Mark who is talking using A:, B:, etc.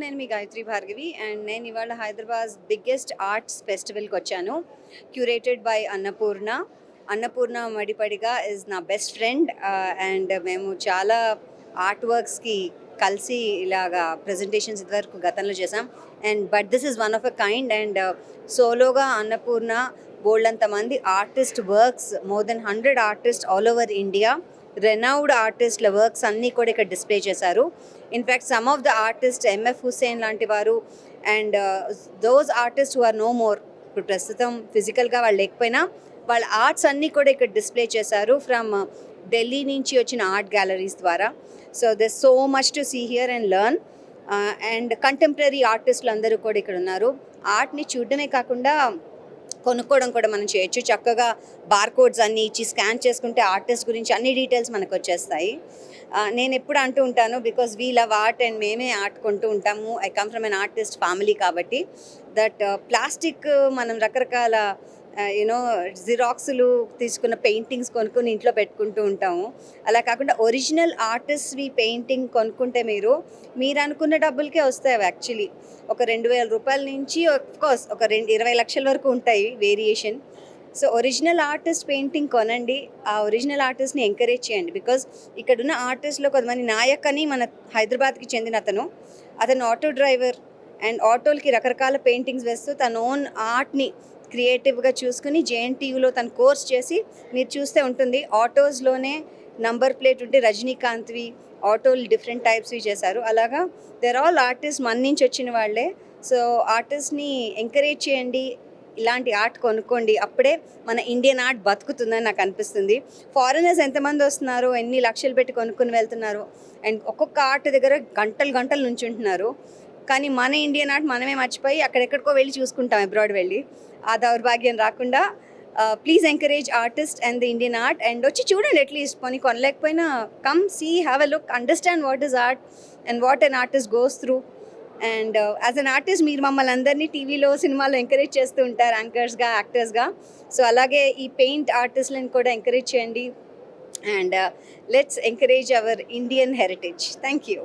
A: నేను మీ గాయత్రి భార్గవి అండ్ నేను ఇవాళ హైదరాబాద్ బిగ్గెస్ట్ ఆర్ట్స్ ఫెస్టివల్కి వచ్చాను. క్యూరేటెడ్ బై అన్నపూర్ణ మడిపడిగా ఇస్ నా బెస్ట్ ఫ్రెండ్ అండ్ మేము చాలా ఆర్ట్ వర్క్స్కి కలిసి ఇలాగా ప్రజెంటేషన్స్ ఇదివరకు గతంలో చేసాం. And but this is one of a kind and సోలోగా అన్నపూర్ణ బోల్డంత మంది artist works, more than 100 artist all over India, renowned ఆర్టిస్ట్ల వర్క్స్ అన్నీ కూడా ఇక్కడ డిస్ప్లే చేశారు. In fact some of the artist MF Husain లాంటి వారు and those artist who are no more, ఇప్పుడు ప్రస్తుతం ఫిజికల్గా వాళ్ళు లేకపోయినా వాళ్ళ ఆర్ట్స్ అన్నీ కూడా ఇక్కడ డిస్ప్లే చేశారు ఫ్రమ్ ఢిల్లీ నుంచి వచ్చిన ఆర్ట్ గ్యాలరీస్ ద్వారా. So there so much to see here and learn. And contemporary ఆర్టిస్టులు అందరూ కూడా ఇక్కడ ఉన్నారు. ఆర్ట్ని చూడడమే కాకుండా కొనుక్కోవడం కూడా మనం చేయొచ్చు. చక్కగా బార్కోడ్స్ అన్నీ ఇచ్చి స్కాన్ చేసుకుంటే ఆర్టిస్ట్ గురించి అన్ని డీటెయిల్స్ మనకు వచ్చేస్తాయి. నేను ఎప్పుడు అంటూ ఉంటాను, because we love art and మేమే ఆర్ట్ కొంటూ ఉంటాము. I come from an artist family కాబట్టి దట్ ప్లాస్టిక్ మనం రకరకాల యూనో జిరాక్స్లు తీసుకున్న పెయింటింగ్స్ కొనుక్కొని ఇంట్లో పెట్టుకుంటూ ఉంటాము. అలా కాకుండా ఒరిజినల్ ఆర్టిస్ట్వి పెయింటింగ్ కొనుక్కుంటే మీరు అనుకున్న డబ్బులకే వస్తాయి అవి. యాక్చువల్లీ ఒక 2,000 రూపాయల నుంచి కోర్స్ ఒక 20 లక్షల వరకు ఉంటాయి variation. So original artist painting కొనండి, ఆ ఒరిజినల్ ఆర్టిస్ట్ని ఎంకరేజ్ చేయండి. బికాజ్ ఇక్కడున్న ఆర్టిస్ట్లో కొంతమంది నాయక్ అని మన హైదరాబాద్కి చెందిన అతను ఆటో డ్రైవర్ అండ్ ఆటోలకి రకరకాల పెయింటింగ్స్ వేస్తూ తన ఓన్ ఆర్ట్ని క్రియేటివ్గా చూసుకుని జేఎన్టీయూలో తను కోర్స్ చేసి మీరు చూస్తే ఉంటుంది ఆటోస్లోనే నంబర్ ప్లేట్ ఉంటే రజనీకాంత్వి ఆటోలు డిఫరెంట్ టైప్స్వి చేశారు. అలాగా దెర్ ఆల్ ఆర్టిస్ట్ మన నుంచి వచ్చిన వాళ్ళే. సో ఆర్టిస్ట్ని ఎంకరేజ్ చేయండి, ఇలాంటి ఆర్ట్ కొనుక్కోండి, అప్పుడే మన ఇండియన్ ఆర్ట్ బతుకుతుందని నాకు అనిపిస్తుంది. ఫారినర్స్ ఎంతమంది వస్తున్నారు, ఎన్ని లక్షలు పెట్టి కొనుక్కొని వెళ్తున్నారు అండ్ ఒక్కొక్క ఆర్ట్ దగ్గర గంటలు నుంచి ఉంటున్నారు. కానీ మన ఇండియన్ ఆర్ట్ మనమే మర్చిపోయి అక్కడెక్కడికో వెళ్ళి చూసుకుంటాం, అబ్రాడ్ వెళ్ళి. ఆ దౌర్భాగ్యం రాకుండా please encourage artist and the Indian art. And వచ్చి చూడండి, అట్లీస్ట్ పోనీ కొనలేకపోయినా come see, have a look, understand what is art and what an artist goes through. And as an artist మీరు మమ్మల్ని అందరినీ టీవీలో సినిమాలో ఎంకరేజ్ చేస్తూ ఉంటారు, యాంకర్స్గా యాక్టర్స్గా. సో అలాగే ఈ పెయింట్ ఆర్టిస్ట్లను కూడా ఎంకరేజ్ చేయండి and let's encourage our Indian heritage. Thank you.